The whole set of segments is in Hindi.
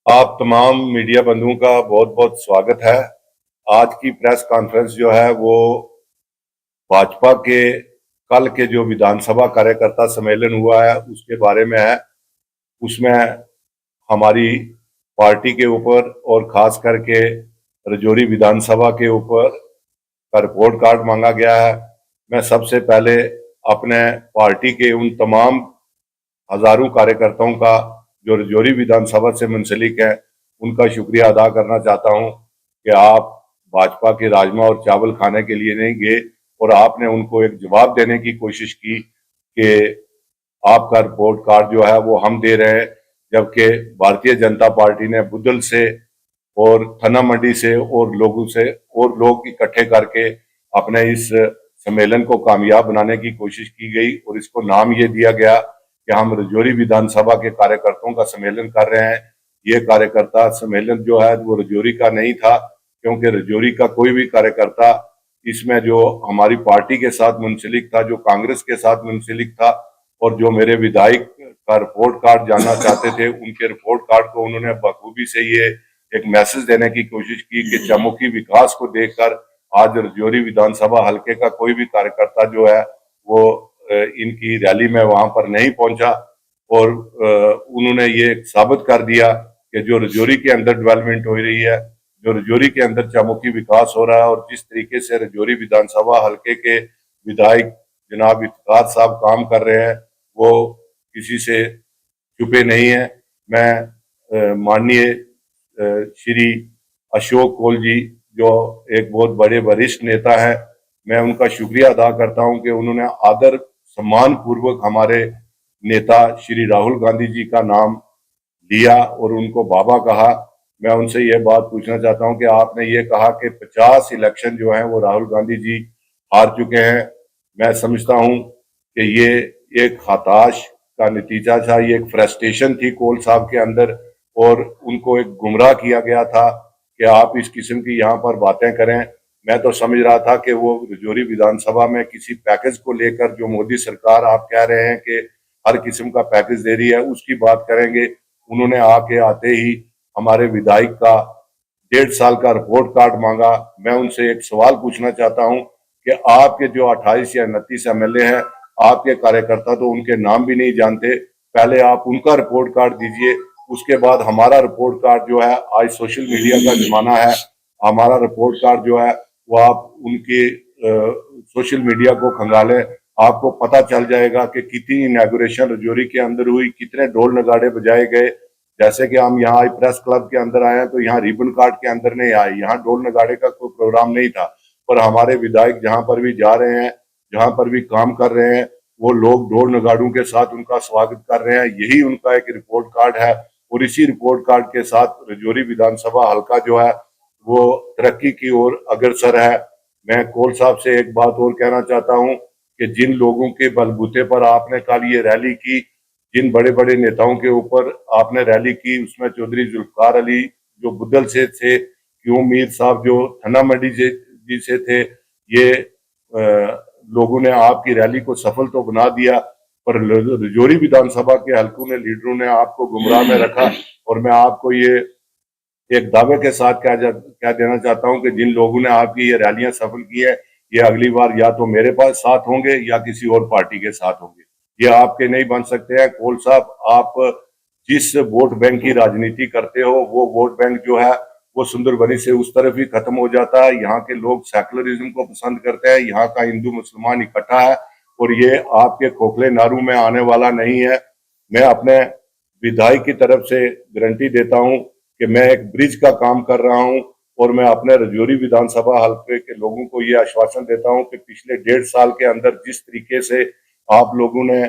आप तमाम मीडिया बंधुओं का बहुत बहुत स्वागत है। आज की प्रेस कॉन्फ्रेंस जो है वो भाजपा के कल के जो विधानसभा कार्यकर्ता सम्मेलन हुआ है उसके बारे में है। उसमें हमारी पार्टी के ऊपर और खास करके रजौरी विधानसभा के ऊपर का रिपोर्ट कार्ड मांगा गया है। मैं सबसे पहले अपने पार्टी के उन तमाम हजारों कार्यकर्ताओं का जो रजौरी विधानसभा से मुंसलिक है उनका शुक्रिया अदा करना चाहता हूं कि आप भाजपा के राजमा और चावल खाने के लिए नहीं गए और आपने उनको एक जवाब देने की कोशिश की कि आपका रिपोर्ट कार्ड जो है वो हम दे रहे हैं, जबकि भारतीय जनता पार्टी ने बुदल से और थना मंडी से और लोगों से और लोग इकट्ठे करके अपने इस सम्मेलन को कामयाब बनाने की कोशिश की गई और इसको नाम ये दिया गया कि हम रजौरी विधानसभा के कार्यकर्ताओं का सम्मेलन कर रहे हैं। ये कार्यकर्ता सम्मेलन जो है वो रजौरी का नहीं था, क्योंकि रजौरी का कोई भी कार्यकर्ता इसमें जो हमारी पार्टी के साथ मुंसलिक था, जो कांग्रेस के साथ मुंसलिक था और जो मेरे विधायक का रिपोर्ट कार्ड जानना चाहते थे, उनके रिपोर्ट कार्ड को उन्होंने बखूबी से ये एक मैसेज देने की कोशिश की कि चमुखी विकास को देखकर आज रजौरी विधानसभा हल्के का कोई भी कार्यकर्ता जो है वो इनकी रैली में वहां पर नहीं पहुंचा और उन्होंने ये साबित कर दिया कि जो रजौरी के अंदर डेवलपमेंट हो रही है, जो रजौरी के अंदर चमुखी विकास हो रहा है और जिस तरीके से रजौरी विधानसभा हल्के के विधायक जनाब इफ्तिखार साहब काम कर रहे हैं वो किसी से छुपे नहीं है। मैं माननीय श्री अशोक कोल जी जो एक बहुत बड़े वरिष्ठ नेता हैं, मैं उनका शुक्रिया अदा करता हूं कि उन्होंने आदर सम्मान पूर्वक हमारे नेता श्री राहुल गांधी जी का नाम लिया और उनको बाबा कहा। मैं उनसे ये बात पूछना चाहता हूं कि आपने ये कहा कि 50 इलेक्शन जो है वो राहुल गांधी जी हार चुके हैं। मैं समझता हूं कि ये एक हताश का नतीजा था, ये एक फ्रस्ट्रेशन थी कोल साहब के अंदर और उनको एक गुमराह किया गया था कि आप इस किस्म की यहाँ पर बातें करें। मैं तो समझ रहा था कि वो रजौरी विधानसभा में किसी पैकेज को लेकर जो मोदी सरकार आप कह रहे हैं कि हर किस्म का पैकेज दे रही है उसकी बात करेंगे। उन्होंने आके आते ही हमारे विधायक का 1.5 साल का रिपोर्ट कार्ड मांगा। मैं उनसे एक सवाल पूछना चाहता हूं कि आपके जो 28 या 29 एमएलए हैं, आपके कार्यकर्ता तो उनके नाम भी नहीं जानते। पहले आप उनका रिपोर्ट कार्ड दीजिए, उसके बाद हमारा रिपोर्ट कार्ड जो है, आज सोशल मीडिया का जमाना है, हमारा रिपोर्ट कार्ड जो है वो आप उनके सोशल मीडिया को खंगालें, आपको पता चल जाएगा कि कितनी इनॉग्रेशन रजौरी के अंदर हुई, कितने ढोल नगाड़े बजाए गए। जैसे कि हम यहाँ प्रेस क्लब के अंदर आए हैं तो यहाँ रिबन काट के अंदर नहीं आए, यहाँ ढोल नगाड़े का कोई प्रोग्राम नहीं था। पर हमारे विधायक जहां पर भी जा रहे हैं, जहां पर भी काम कर रहे हैं, वो लोग ढोल नगाड़ों के साथ उनका स्वागत कर रहे हैं। यही उनका एक रिपोर्ट कार्ड है और इसी रिपोर्ट कार्ड के साथ रजौरी विधानसभा हल्का जो है वो तरक्की की ओर अग्रसर है। मैं कोल साहब से एक बात और कहना चाहता हूं कि जिन लोगों के बलबूते पर आपने कल ये रैली की, जिन बड़े बड़े नेताओं के ऊपर आपने रैली की, उसमें चौधरी जुल्फकार अली जो बुदल से थे, क्यों मीर साहब जो थना मंडी जी से थे, ये लोगों ने आपकी रैली को सफल तो बना दिया पर रजौरी विधानसभा के हल्कों ने लीडरों ने आपको गुमराह में रखा। और मैं आपको ये एक दावे के साथ कह देना चाहता हूं कि जिन लोगों ने आपकी ये रैलियां सफल की है, ये अगली बार या तो मेरे पास साथ होंगे या किसी और पार्टी के साथ होंगे, ये आपके नहीं बन सकते हैं। कोल साहब, आप जिस वोट बैंक की राजनीति करते हो वो वोट बैंक जो है वो सुंदरबनी से उस तरफ ही खत्म हो जाता है। यहाँ के लोग सेकुलरिज्म को पसंद करते हैं, यहाँ का हिंदू मुसलमान इकट्ठा है और ये आपके खोखले नारू में आने वाला नहीं है। मैं अपने विधायक की तरफ से गारंटी देता हूं कि मैं एक ब्रिज का काम कर रहा हूं और मैं अपने रजौरी विधानसभा हल्के के लोगों को ये आश्वासन देता हूं कि पिछले 1.5 साल के अंदर जिस तरीके से आप लोगों ने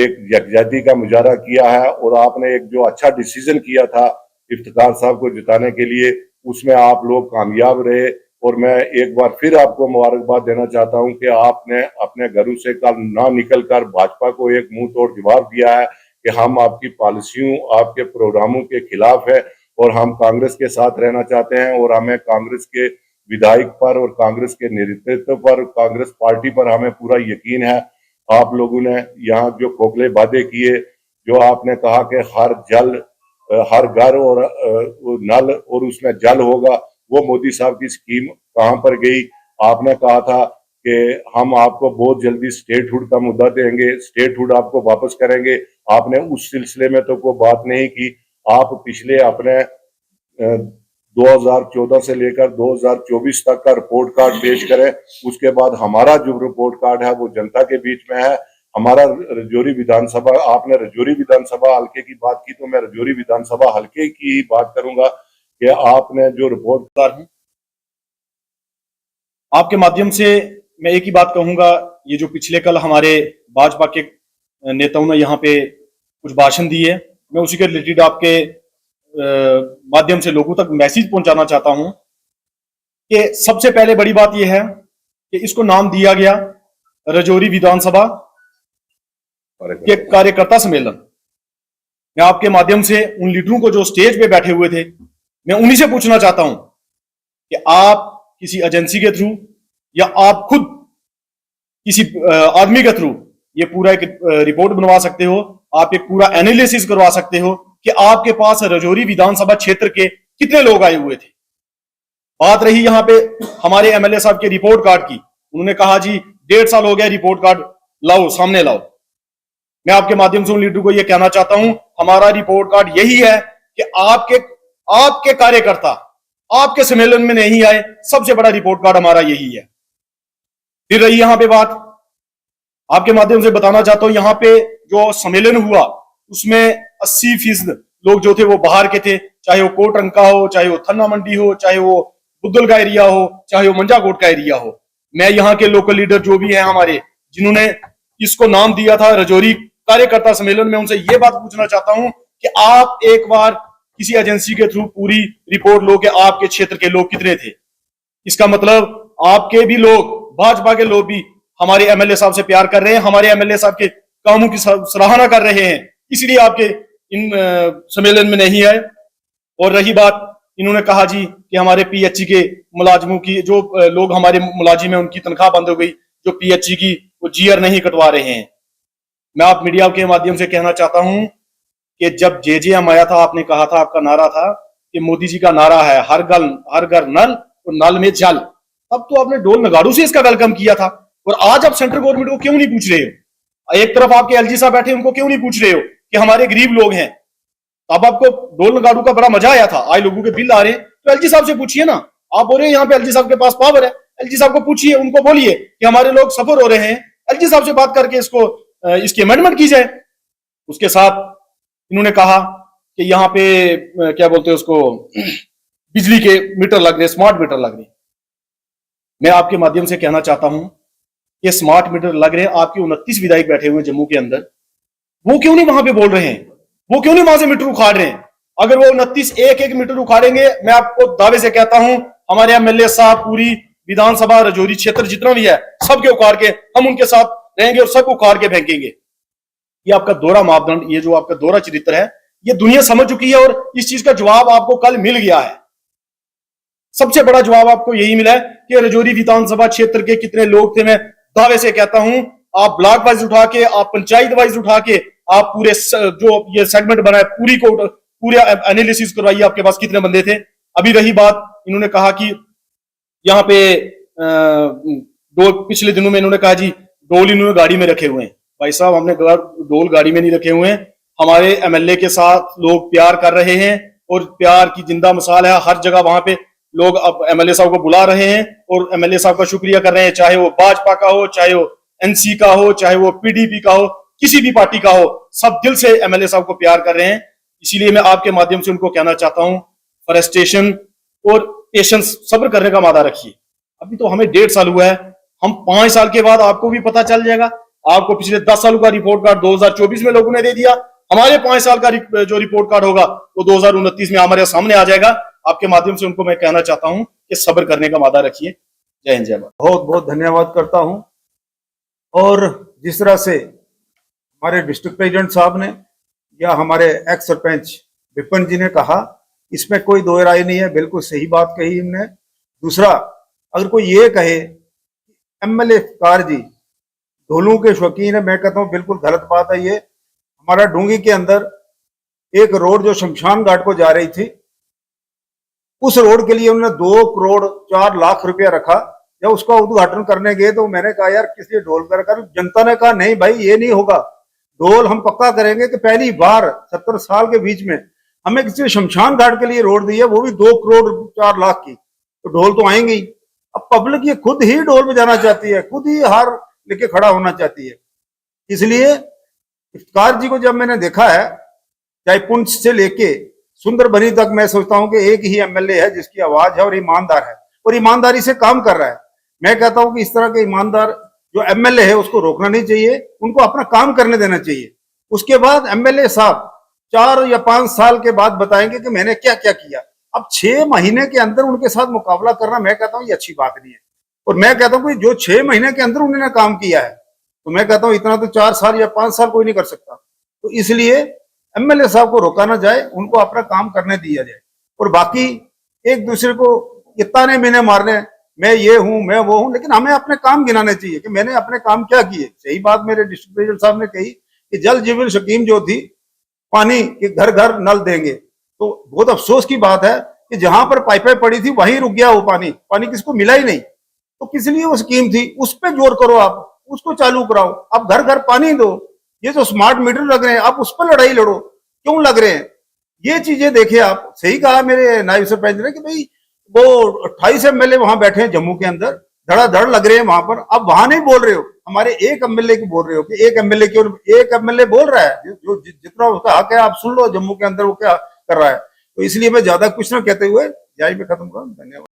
एक यकजहती का मुजाहरा किया है और आपने एक जो अच्छा डिसीजन किया था इफ्तिखार साहब को जिताने के लिए, उसमें आप लोग कामयाब रहे। और मैं एक बार फिर आपको मुबारकबाद देना चाहता हूं कि आपने अपने घरों से कल ना निकल कर भाजपा को एक मुंह तोड़ जवाब दिया है कि हम आपकी पॉलिसियों, आपके प्रोग्रामों के खिलाफ है और हम कांग्रेस के साथ रहना चाहते हैं और हमें कांग्रेस के विधायक पर और कांग्रेस के नेतृत्व पर, कांग्रेस पार्टी पर हमें पूरा यकीन है। आप लोगों ने यहाँ जो खोखले वादे किए, जो आपने कहा कि हर जल हर घर और वो नल और उसमें जल होगा, वो मोदी साहब की स्कीम कहां पर गई? आपने कहा था कि हम आपको बहुत जल्दी स्टेटहुड का मुद्दा देंगे, स्टेटहुड आपको वापस करेंगे। आपने उस सिलसिले में तो कोई बात नहीं की। आप पिछले अपने 2014 से लेकर 2024 तक का रिपोर्ट कार्ड पेश करें। उसके बाद हमारा जो रिपोर्ट कार्ड है वो जनता के बीच में है। हमारा रजौरी विधानसभा, आपने रजौरी विधानसभा हल्के की बात की, तो मैं रजौरी विधानसभा हल्के की बात करूंगा कि आपने जो रिपोर्ट कार्ड, आपके माध्यम से मैं एक ही बात कहूंगा, ये जो पिछले कल हमारे भाजपा के नेताओं ने यहाँ पे कुछ भाषण दिए, मैं उसी के रिलेटेड आपके माध्यम से लोगों तक मैसेज पहुंचाना चाहता हूं कि सबसे पहले बड़ी बात यह है कि इसको नाम दिया गया रजौरी विधानसभा के कार्यकर्ता सम्मेलन। मैं आपके माध्यम से उन लीडरों को जो स्टेज पे बैठे हुए थे, मैं उन्हीं से पूछना चाहता हूं कि आप किसी एजेंसी के थ्रू या आप खुद किसी आदमी के थ्रू ये पूरा एक रिपोर्ट बनवा सकते हो, आप एक पूरा एनालिसिस करवा सकते हो कि आपके पास रजौरी विधानसभा क्षेत्र के कितने लोग आए हुए थे। बात रही यहां पे हमारे एमएलए साहब के रिपोर्ट कार्ड की, उन्होंने कहा जी 1.5 साल हो गया, रिपोर्ट कार्ड लाओ, सामने लाओ। मैं आपके माध्यम से उन लीडर को यह कहना चाहता हूं, हमारा रिपोर्ट कार्ड यही है कि आपके कार्यकर्ता आपके सम्मेलन में नहीं आए, सबसे बड़ा रिपोर्ट कार्ड हमारा यही है। फिर रही यहां पे बात, आपके माध्यम से बताना चाहता हूं, यहां पे जो सम्मेलन हुआ उसमें 80% लोग जो थे वो बाहर के थे, चाहे वो कोटरंका हो, चाहे वो थन्ना मंडी हो, चाहे वो बुद्धल का एरिया हो, चाहे वो मंजाकोट का एरिया हो। मैं यहाँ के लोकल लीडर जो भी हैं हमारे, जिन्होंने इसको नाम दिया था रजौरी कार्यकर्ता सम्मेलन, में उनसे ये बात पूछना चाहता हूं कि आप एक बार किसी एजेंसी के थ्रू पूरी रिपोर्ट लो कि आपके क्षेत्र के लोग कितने थे। इसका मतलब आपके भी लोग, भाजपा के लोग भी हमारे एमएलए साहब से प्यार कर रहे हैं, हमारे एमएलए साहब के कामों की सराहना कर रहे हैं, इसलिए आपके इन सम्मेलन में नहीं आए। और रही बात, इन्होंने कहा जी कि हमारे पीएचई के मुलाजिमों की, जो लोग हमारे मुलाजिम हैं उनकी तनख्वाह बंद हो गई, जो पीएचई की वो जीआर नहीं कटवा रहे हैं। मैं आप मीडिया के माध्यम से कहना चाहता हूं कि जब जेजेएम आया था, आपने कहा था, आपका नारा था कि मोदी जी का नारा है हर घर नल और नल में जल। तब तो आपने ढोल नगाड़ों से इसका वेलकम किया था, और आज आप सेंट्रल गवर्नमेंट को क्यों नहीं पूछ रहे हो? एक तरफ आपके एलजी साहब बैठे, उनको क्यों नहीं पूछ रहे हो कि हमारे गरीब लोग हैं? अब आपको ढोल नगाड़ू का बड़ा मजा आया था, आज लोगों के बिल आ रहे हैं, तो एलजी साहब से पूछिए ना। आप बोल रहे हैं यहाँ पे एलजी साहब के पास पावर है, एलजी साहब को पूछिए, उनको बोलिए कि हमारे लोग सफर हो रहे हैं, एलजी साहब से बात करके इसकी अमेंडमेंट की जाए। उसके साथ इन्होंने कहा कि यहाँ पे क्या बोलते हैं उसको, बिजली के मीटर लग रहे, स्मार्ट मीटर लग रहे। मैं आपके माध्यम से कहना चाहता हूं कि स्मार्ट मीटर लग रहे हैं, आपके 29 विधायक बैठे हुए जम्मू के अंदर, वो क्यों नहीं वहां पे बोल रहे हैं? वो क्यों नहीं वहां से मीटर उखाड़ रहे हैं? अगर वो 29 एक मीटर उखाड़ेंगे, मैं आपको दावे से कहता हूं, हमारे एमएलए साहब पूरी विधानसभा रजौरी क्षेत्र जितना भी है सबके उखाड़ के, हम उनके साथ रहेंगे और सब उखाड़ के फेंकेंगे। ये आपका दोहरा मापदंड, ये जो आपका दोहरा चरित्र है, ये दुनिया समझ चुकी है, और इस चीज का जवाब आपको कल मिल गया है। सबसे बड़ा जवाब आपको यही मिला है कि रजौरी विधानसभा क्षेत्र के कितने लोग थे। मैं दावे से कहता हूं, आप ब्लॉक वाइज उठा के, आप पंचायत वाइज उठा के, आप पूरे जो ये सेगमेंट बनाए पूरे एनालिसिस करवाइए, आपके पास कितने बंदे थे। अभी रही बात, इन्होंने कहा कि यहाँ पे पिछले दिनों में इन्होंने कहा जी डोल इन्होंने गाड़ी में रखे हुए हैं। भाई साहब, हमने डोल गाड़ी में नहीं रखे हुए हैं, हमारे एमएलए के साथ लोग प्यार कर रहे हैं, और प्यार की जिंदा मिसाल है। हर जगह वहां पे लोग अब एमएलए साहब को बुला रहे हैं और एमएलए साहब का शुक्रिया कर रहे हैं, चाहे वो भाजपा का हो, चाहे वो एनसी का हो, चाहे वो पीडीपी का हो, किसी भी पार्टी का हो, सब दिल से एमएलए साहब को प्यार कर रहे हैं। इसीलिए मैं आपके माध्यम से उनको कहना चाहता हूं, फ्रस्ट्रेशन और पेशेंस, सब्र करने का मादा रखिए। अभी तो हमें 1.5 साल हुआ है, हम 5 साल के बाद आपको भी पता चल जाएगा। आपको पिछले 10 सालों का रिपोर्ट कार्ड 2024 में लोगों ने दे दिया, हमारे 5 साल का जो रिपोर्ट कार्ड होगा वो 2029 में हमारे सामने आ जाएगा। आपके माध्यम से उनको मैं कहना चाहता हूं कि सब्र करने का मादा रखिए। जय हिंद, जय भारत। बहुत बहुत धन्यवाद करता हूं। और जिस तरह से हमारे डिस्ट्रिक्ट प्रेसिडेंट साहब ने या हमारे एक्स सरपंच विपिन जी ने कहा, इसमें कोई दो राय नहीं है, बिल्कुल सही बात कही इनने। दूसरा, अगर कोई ये कहे एमएलए कार जी ढोलों के शौकीन है, मैं कहता हूँ बिल्कुल गलत बात है। ये हमारा डूंगी के अंदर एक रोड जो शमशान घाट को जा रही थी, उस रोड के लिए उन्होंने 2 करोड़ 4 लाख रुपया रखा। जब उसका उद्घाटन करने गए तो मैंने कहा यार किस लिए ढोल कर, जनता ने कहा नहीं भाई ये नहीं होगा, ढोल हम पक्का करेंगे कि पहली बार 70 साल के बीच में हमें किसी शमशान घाट के लिए रोड दी है, वो भी 2 करोड़ 4 लाख की, तो ढोल तो आएंगे ही। अब पब्लिक ये खुद ही ढोल बजाना चाहती है, खुद ही हार लेके खड़ा होना चाहती है। इसलिए इफ्तिकार जी को जब मैंने देखा है, चाहे पुंछ से लेके सुंदरबनी तक, मैं सोचता हूं कि एक ही एमएलए है जिसकी आवाज है और ईमानदार है और ईमानदारी से काम कर रहा है। मैं कहता हूं कि इस तरह के ईमानदार जो एमएलए है उसको रोकना नहीं चाहिए, उनको अपना काम करने देना चाहिए। उसके बाद एमएलए साहब 4 या 5 साल के बाद बताएंगे कि मैंने क्या क्या किया। अब 6 महीने के अंदर उनके साथ मुकाबला करना, मैं कहता हूं ये अच्छी बात नहीं है। और मैं कहता हूं कि जो 6 महीने के अंदर उन्होंने काम किया है, तो मैं कहता हूं इतना तो 4 साल या 5 साल कोई नहीं कर सकता। तो इसलिए एमएलए साहब को रोका ना जाए, उनको अपना काम करने दिया जाए। और बाकी एक दूसरे को ये ताने मीने मारने, मैं ये हूं मैं वो हूं, लेकिन हमें अपने काम गिनाने चाहिए कि मैंने अपने काम क्या किए। सही बात मेरे डिस्ट्रिक्ट प्रेसिडेंट साहब ने कही कि जल जीवन स्कीम जो थी, पानी के घर घर नल देंगे, तो बहुत अफसोस की बात है कि जहां पर पाइपें पड़ी थी वहीं रुक गया वो पानी किसको मिला ही नहीं। तो किस लिए वो स्कीम थी, उस पर जोर करो, आप उसको चालू कराओ, आप घर घर पानी दो। ये जो स्मार्ट मीटर लग रहे हैं, आप उस पर लड़ाई लड़ो, क्यों लग रहे हैं? ये चीजें देखिए आप। सही कहा मेरे नायब सरपंच ने कि भाई वो 28 एमएलए वहां बैठे हैं जम्मू के अंदर, धड़ाधड़ लग रहे हैं वहां पर। अब वहां नहीं बोल रहे हो, हमारे एक एमएलए की बोल रहे हो कि एक एमएलए क्यों, एक एमएलए बोल रहा है जो जितना उसका हक है, आप सुन लो जम्मू के अंदर वो क्या कर रहा है। तो इसलिए मैं ज्यादा कुछ ना कहते हुए जाए में खत्म करूं। धन्यवाद।